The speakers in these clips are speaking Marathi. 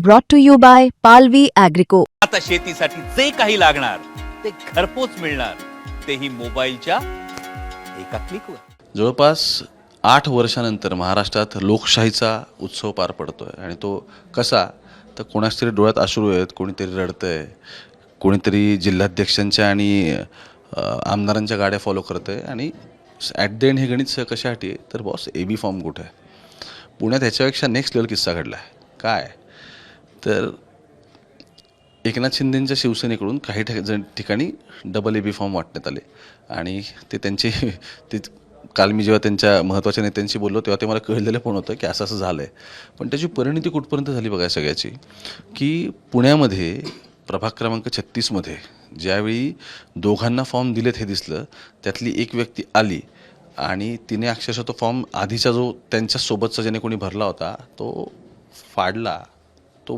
brought to you by Palvi Agrico. आता शेतीसाठी जे काही लागणार ते घरपोच मिळणार, तेही मोबाईलच्या एका क्लिकवर. जवळपास 8 वर्षानंतर महाराष्ट्रात लोकशाहीचा उत्सव पार पडतोय आणि तो कसा तर कोणाच तरी डोळ्यात अश्रू आहेत, कोणीतरी रडतंय, कोणीतरी जिल्हाध्यक्षांच्या आणि आमदारांच्या गाड्या फॉलो करतंय आणि ॲट द एंड हे गणित कशासाठी आहे तर बॉस AB फॉर्म कुठे आहे. पुण्यात ह्याच्यापेक्षा नेक्स्ट लेवल किस्सा घडला आहे. काय तर एकनाथ शिंदेंच्या शिवसेनेकडून काही ठिकाणी डबल AB फॉर्म वाटण्यात आले आणि ते त्यांचे ते काल मी जेव्हा त्यांच्या महत्त्वाच्या नेत्यांशी बोललो तेव्हा ते मला कळलेलं पण होतं की असं असं झालं आहे. पण त्याची परिणिती कुठपर्यंत झाली बघा सगळ्याची, की पुण्यामध्ये प्रभाग क्रमांक 36मध्ये ज्यावेळी दोघांना फॉर्म दिलेत हे दिसलं, त्यातली एक व्यक्ती आली आणि तिने अक्षरशः तो फॉर्म आधीचा जो त्यांच्यासोबतचा ज्याने कोणी भरला होता तो फाडला. तो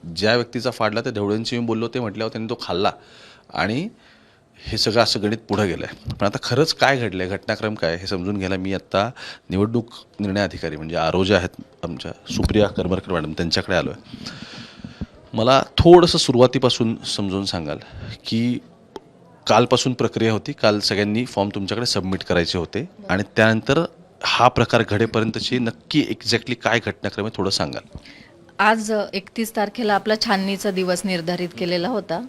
ज्या व्यक्तीचा फाडला त्या ढवळ्यांशी मी बोललो, ते म्हटल्यावर त्यांनी तो खाल्ला आणि हे सगळं असं गणित पुढं गेलं आहे. पण आता खरंच काय घडलं आहे, घटनाक्रम काय हे समजून घ्यायला मी आत्ता निवडणूक निर्णय अधिकारी म्हणजे RO जे आहेत आमच्या सुप्रिया करमरकर मॅडम त्यांच्याकडे आलो आहे. मला थोडंसं सुरुवातीपासून समजून सांगाल की कालपासून प्रक्रिया होती, काल सगळ्यांनी फॉर्म तुमच्याकडे सबमिट करायचे होते आणि त्यानंतर हा प्रकार घडेपर्यंतची नक्की एक्झॅक्टली काय घटनाक्रम आहे थोडं सांगाल. आज 31 तारखेला आपला छाननीचा दिवस निर्धारित केलेला होता.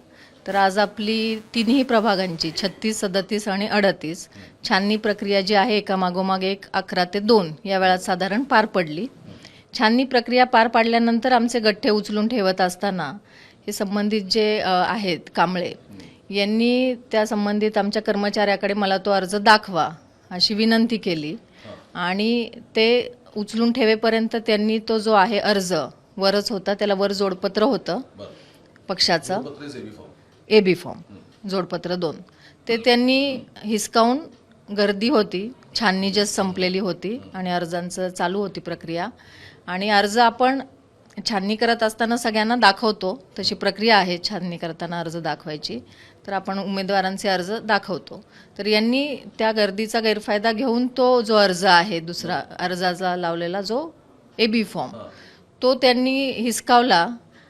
तर आज आपली तिन्ही प्रभागांची 36, 37 आणि 38 छाननी प्रक्रिया जी आहे एका मागोमाग एक 11 ते 2 या वेळात साधारण पार पडली. छाननी प्रक्रिया पार पाडल्यानंतर आमचे गठ्ठे उचलून ठेवत असताना हे संबंधित जे आहेत कांबळे यांनी त्या संबंधित आमच्या कर्मचाऱ्याकडे मला तो अर्ज दाखवा अशी विनंती केली आणि ते उचलून ठेवेपर्यंत त्यांनी तो जो आहे अर्ज वरच होता, त्याला वर जोडपत्र होतं पक्षाचं AB फॉर्म जोडपत्र 2 ते त्यांनी हिसकावून, गर्दी होती, छाननी जस्ट संपलेली होती आणि अर्जांचं चालू होती प्रक्रिया आणि अर्ज आपण छाननी करत असताना सगळ्यांना दाखवतो, तशी प्रक्रिया आहे छाननी करताना अर्ज दाखवायची. तर आपण उमेदवारांचे अर्ज दाखवतो. तर यांनी त्या गर्दीचा गैरफायदा घेऊन तो जो अर्ज आहे दुसरा अर्जाचा लावलेला जो AB फॉर्म तो त्यांनी हिसकावला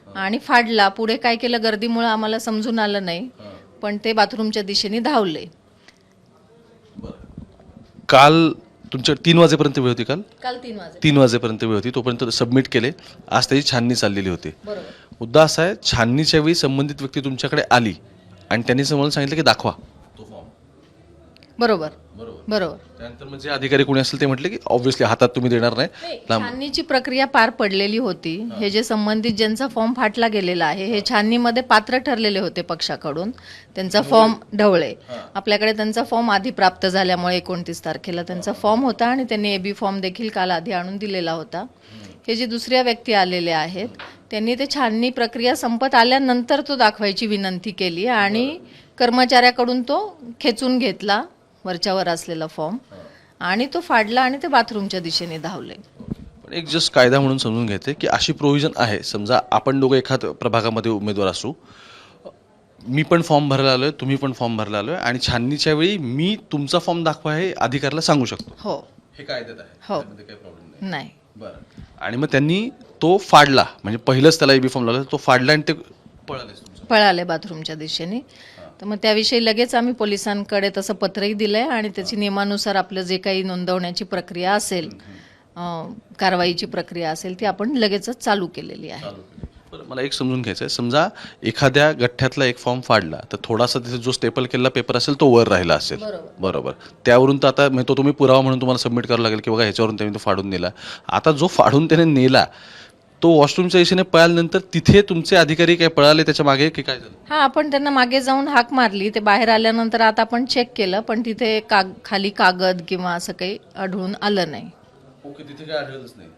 आणि फाडला. पुढे काय केलं गर्दीमुळे आम्हाला समजून आलं नाही, पण ते बाथरूमच्या दिशेने धावले. काल तुमच्या 3 वाजेपर्यंत वेळ होती, काल 3 वाजे 3 वाजेपर्यंत वेळ होती, तोपर्यंत सबमिट केले. आज त्याची छाननी चाललेली होती. मुद्दा असा आहे, छाननीच्या वेळी संबंधित व्यक्ती तुमच्याकडे आली आणि त्यांनी समोर सांगितलं की दाखवा तो फॉर्म. बरोबर. त्यानंतर म्हणजे अधिकारी कोणी असेल ते म्हटले की ऑब्व्हियसली हातात तुम्ही देणार नाही. छाननीची प्रक्रिया पार पडलेली होती. हे जे संबंधित ज्यांचा फॉर्म फाटला गेलेला आहे हे छाननीमध्ये पात्र ठरलेले होते पक्षाकडून. त्यांचा फॉर्म ढवळे आपल्याकडे त्यांचा फॉर्म आधी प्राप्त झाल्यामुळे 29 तारखेला त्यांचा फॉर्म होता आणि त्यांनी AB फॉर्म देखील काल आधी आणून दिलेला होता. हे जे दुसऱ्या व्यक्ती आलेले आहेत त्यांनी ते छाननी प्रक्रिया संपत आल्यानंतर तो दाखवायची विनंती केली आणि कर्मचाऱ्याकडून तो खेचून घेतला वरच्यावर असलेला फॉर्म आणि तो फाडला आणि ते बाथरूमच्या दिशेने धावले. पण एक जस्ट कायदा म्हणून समजून घ्यायचे की अशी प्रोव्हिजन आहे, समजा आपण दोघं एखाद प्रभागामध्ये उमेदवार असू, मी पण फॉर्म भरायला आलोय, तुम्ही पण फॉर्म भरायला आलोय आणि छाननीच्या वेळी मी तुमचा फॉर्म दाखवा हे अधिकाऱ्याला सांगू शकतो. हो, हे कायद्यात आहे, हो, त्यामध्ये काही प्रॉब्लेम नाही. बरं. आणि मग त्यांनी तो फाडला, म्हणजे पहिलंच त्याला AB फॉर्म लावला, तो फाडला आणि ते पळाले बाथरूमच्या दिशेने. तर मग त्याविषयी लगेच आम्ही पोलिसांकडे तसं पत्रही दिलंय आणि त्याची नियमानुसार आपलं जे काही नोंदवण्याची प्रक्रिया असेल, कारवाईची प्रक्रिया असेल ती आपण लगेचच चालू केलेली आहे. मला एक समजून घ्यायचं आहे, समजा एखाद्या गठ्ठ्यातला एक फॉर्म फाडला तर थोडासा तिथे जो स्टेपल केलेला पेपर असेल तो वर राहिला असेल, बरोबर. त्यावरून तर आता तो तुम्ही पुरावा म्हणून तुम्हाला सबमिट करावा लागेल की बघा ह्याच्यावरून त्यांनी तो फाडून नेला. आता जो फाडून त्याने नेला तो वॉशरूमच्या दिशेने पळाल्यानंतर तिथे तुमचे अधिकारी काय पळाले त्याच्या मागे की काय झालं? हा, आपण त्यांना मागे जाऊन हाक मारली, ते बाहेर आल्यानंतर आता आपण चेक केलं पण तिथे खाली कागद किंवा असं काही आढळून आलं नाही. ओके, तिथे काय आढळलंच नाही.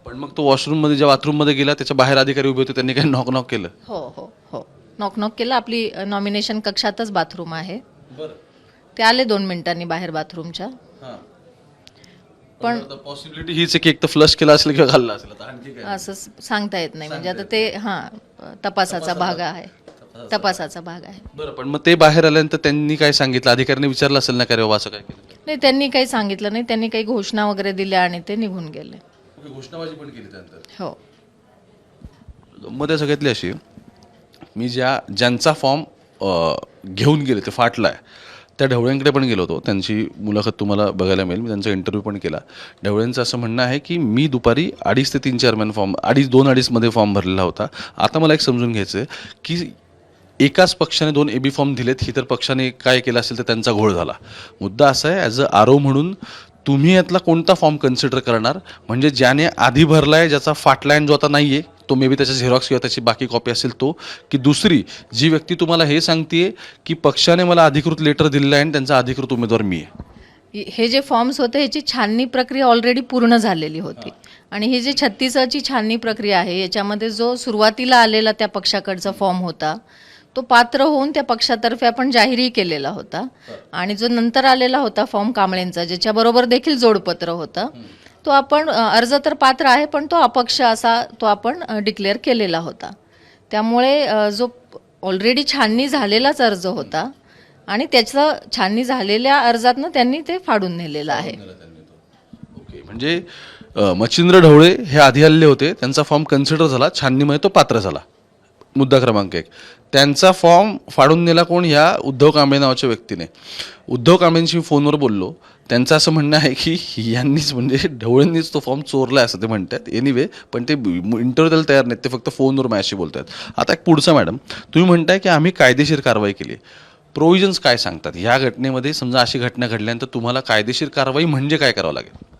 पण मग तो वॉशरूम मध्ये ज्या बाथरूम मध्ये गेला त्याच्या बाहेर अधिकारी उभे होते, त्यांनी काही नॉक केलं? हो, नॉक केलं. आपली नॉमिनेशन कक्षातच बाथरूम आहे. ते आले 2 मिनिटांनी बाहेर बाथरूमच्या. पण पॉसिबिलिटी हीच आहे की एक तर फ्लश केला असेल किंवा घालला असेल, असं सांगता येत नाही. म्हणजे आता ते तपासाचा भाग आहे. बरं. पण मग ते बाहेर आल्यानंतर त्यांनी काय सांगितलं? अधिकाऱ्यांनी विचारलं असेल ना, काय बाबा असं काय केलं? नाही, त्यांनी काही सांगितलं नाही. त्यांनी काही घोषणा वगैरे दिल्या आणि ते निघून गेले. घोषणाबाजी पण केली त्यानंतर? हो. गंमत आहे सगळ्यातली अशी, मी ज्यांचा फॉर्म घेऊन गेले ते फाटला आहे त्या ढवळ्यांकडे पण गेलो होतो. त्यांची मुलाखत तुम्हाला बघायला मिळेल. मी त्यांचा इंटरव्ह्यू पण केला. ढवळ्यांचं असं म्हणणं आहे की मी दुपारी 2:30 ते 3 चेअरमॅन फॉर्म 2:30 फॉर्म भरलेला होता. आता मला एक समजून घ्यायचं आहे की एकाच पक्षाने 2 AB फॉर्म दिलेत, ही तर पक्षाने काय केलं असेल तर त्यांचा घोळ झाला. मुद्दा असा आहे, ॲज अ आरो म्हणून तुम्ही यातला कोणता फॉर्म कन्सिडर करणार? म्हणजे ज्याने आधी भरला आहे, ज्याचा फाटला आहे जो आता नाही आहे, तो मे बी त्याच्या झेरॉक्स किंवा त्याची बाकी कॉपी असेल तो, की दुसरी जी व्यक्ती तुम्हाला हे सांगते की पक्षाने मला अधिकृत लेटर दिलेलं आहे आणि त्यांचा अधिकृत उमेदवार मी आहे? हे जे फॉर्म्स होते ह्याची छाननी प्रक्रिया ऑलरेडी पूर्ण झालेली होती आणि ही जी 36ची छाननी प्रक्रिया आहे याच्यामध्ये जो सुरुवातीला आलेला त्या पक्षाकडचा फॉर्म होता तो पात्र होऊन त्या पक्षातर्फे आपण जाहीरही केलेला होता आणि जो नंतर आलेला होता फॉर्म कांबळेंचा ज्याच्याबरोबर देखील जोडपत्र होतं तो आपण अर्ज तर पात्र आहे पण तो अपक्ष असा तो आपण डिक्लेअर केलेला होता. त्यामुळे जो ऑलरेडी छाननी झालेलाच अर्ज होता आणि त्याचं छाननी झालेल्या अर्जातनं त्यांनी ते फाडून नेलेलं आहे. ओके, म्हणजे मच्छिंद्र ढवळे हे आधी आलेले होते, त्यांचा फॉर्म कन्सिडर झाला, छाननीमध्ये तो पात्र झाला. मुद्दा क्रमांक 1. त्यांचा फॉर्म फाडून नेला कोण? ह्या उद्धव कांबळे नावाच्या व्यक्तीने. उद्धव कांबळेंशी फोनवर बोललो. त्यांचं असं म्हणणं आहे की यांनीच म्हणजे ढवळेंनीच तो फॉर्म चोरला असं ते म्हणतात. एनिवे, पण ते इंटरव्ह्यू द्यायला तयार नाहीत, ते फक्त फोनवर माझ्याशी बोलतात. आता एक पुढचं, मॅडम तुम्ही म्हणताय की आम्ही कायदेशीर कारवाई केली. प्रोव्हिजन्स काय सांगतात ह्या घटनेमध्ये? समजा अशी घटना घडल्यानंतर तुम्हाला कायदेशीर कारवाई म्हणजे काय करावं लागेल?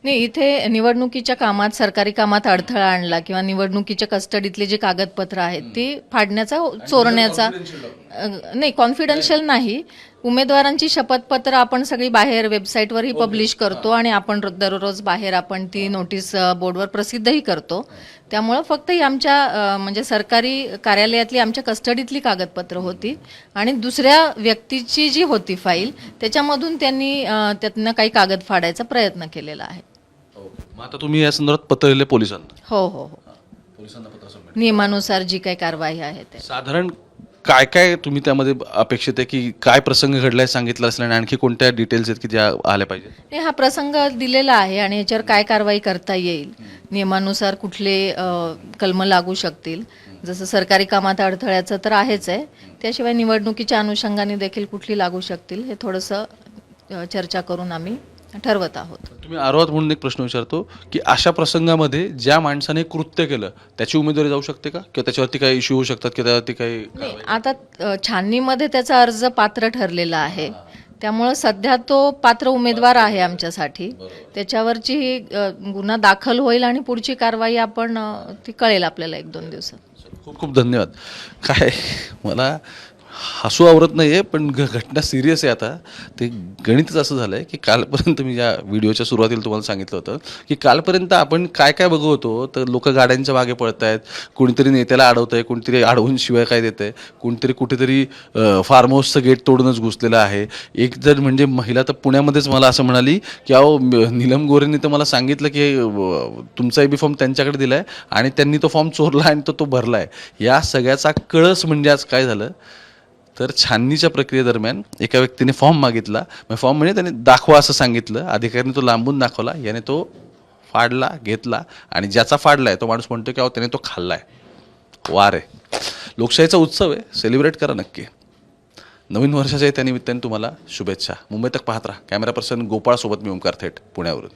नाही, इथे निवडणुकीच्या कामात सरकारी कामात अडथळा आणला किंवा निवडणुकीच्या कस्टडीतले जे कागदपत्र आहेत ती फाडण्याचा चोरण्याचा नाही, कॉन्फिडन्शियल नाही. उमेदवारांची शपथपत्र आपण सगळी बाहेर वेबसाईटवरही पब्लिश करतो आणि आपण दररोज बाहेर आपण ती नोटीस बोर्डवर प्रसिद्धही करतो. त्यामुळं फक्त ही आमच्या म्हणजे सरकारी कार्यालयातली आमच्या कस्टडीतली कागदपत्र होती आणि दुसऱ्या व्यक्तीची जी होती फाईल त्याच्यामधून त्यांनी त्यातनं काही कागद फाडायचा प्रयत्न केलेला आहे. मग आता तुम्ही या संदर्भात पत्र लिहिले पोलिसांना? हो हो हो, पोलिसांना पत्र सबमिट. नियमानुसार जी काही कारवाई आहे ते. साधारण काय काय तुम्ही त्यामध्ये अपेक्षित आहे की काय प्रसंग घडलाय सांगितलं असेल आणि आणखी कोणत्या डिटेल्स आहेत की ज्या आल्या पाहिजे? नाही, हा प्रसंग दिलेला आहे आणि याच्यावर काय कारवाई करता येईल, नियमानुसार कुठले कलम लागू शकतील. जसं सरकारी कामात अडथळ्याचं तर आहेच आहे, त्याशिवाय निवडणुकीच्या अनुषंगाने देखील कुठली लागू शकतील हे थोडंसं चर्चा करून आम्ही ठरवत आहोत. तुम्ही आरोहात म्हणून एक प्रश्न विचारतो की अशा प्रसंगामध्ये ज्या माणसाने कृत्य केलं त्याची उमेदवारी जाऊ शकते का? किंवा त्याच्यावरती काही इश्यू होऊ शकतात की त्यावरती काही? आता छाननीमध्ये त्याचा अर्ज पात्र ठरलेला आहे त्यामुळं सध्या तो पात्र उमेदवार आहे आमच्यासाठी. त्याच्यावरची गुन्हा दाखल होईल आणि पुढची कारवाई आपण ती कळेल आपल्याला 1-2 दिवसात. खूप खूप धन्यवाद. काय मला हसू आवरत नाही आहे, पण घटना सिरियस आहे. आता ते गणितच असं झालं आहे की कालपर्यंत मी या व्हिडिओच्या सुरुवातीला तुम्हाला सांगितलं होतं की कालपर्यंत आपण काय काय बघू होतो तर लोक गाड्यांच्या मागे पडत आहेत, कोणीतरी नेत्याला अडवत आहे, कोणीतरी अडवून शिवाय काय देत आहे, कोणीतरी कुठेतरी फार्म हाऊसचं गेट तोडूनच घुसलेलं आहे. एक जर म्हणजे महिला तर पुण्यामध्येच मला असं म्हणाली की अहो नीलम गोरेंनी तर मला सांगितलं की तुमचा AB फॉर्म त्यांच्याकडे दिला आहे आणि त्यांनी तो फॉर्म चोरला आणि तो भरला आहे. या सगळ्याचा कळस म्हणजे आज काय झालं तर छाननीच्या प्रक्रियेदरम्यान एका व्यक्तीने फॉर्म मागितला. फॉर्म म्हणजे त्याने दाखवा असं सांगितलं, अधिकाऱ्याने तो लांबून दाखवला, याने तो फाडला, घेतला आणि ज्याचा फाडलाय तो माणूस म्हणतो की अहो त्याने तो खाल्लाय. वार आहे, लोकशाहीचा उत्सव आहे, सेलिब्रेट करा नक्की. नवीन वर्षाच्या त्या निमित्ताने तुम्हाला शुभेच्छा. मुंबई तक पाहत राहा. कॅमेरा पर्सन गोपाळ सोबत मी ओमकार थेट, पुण्यावरून.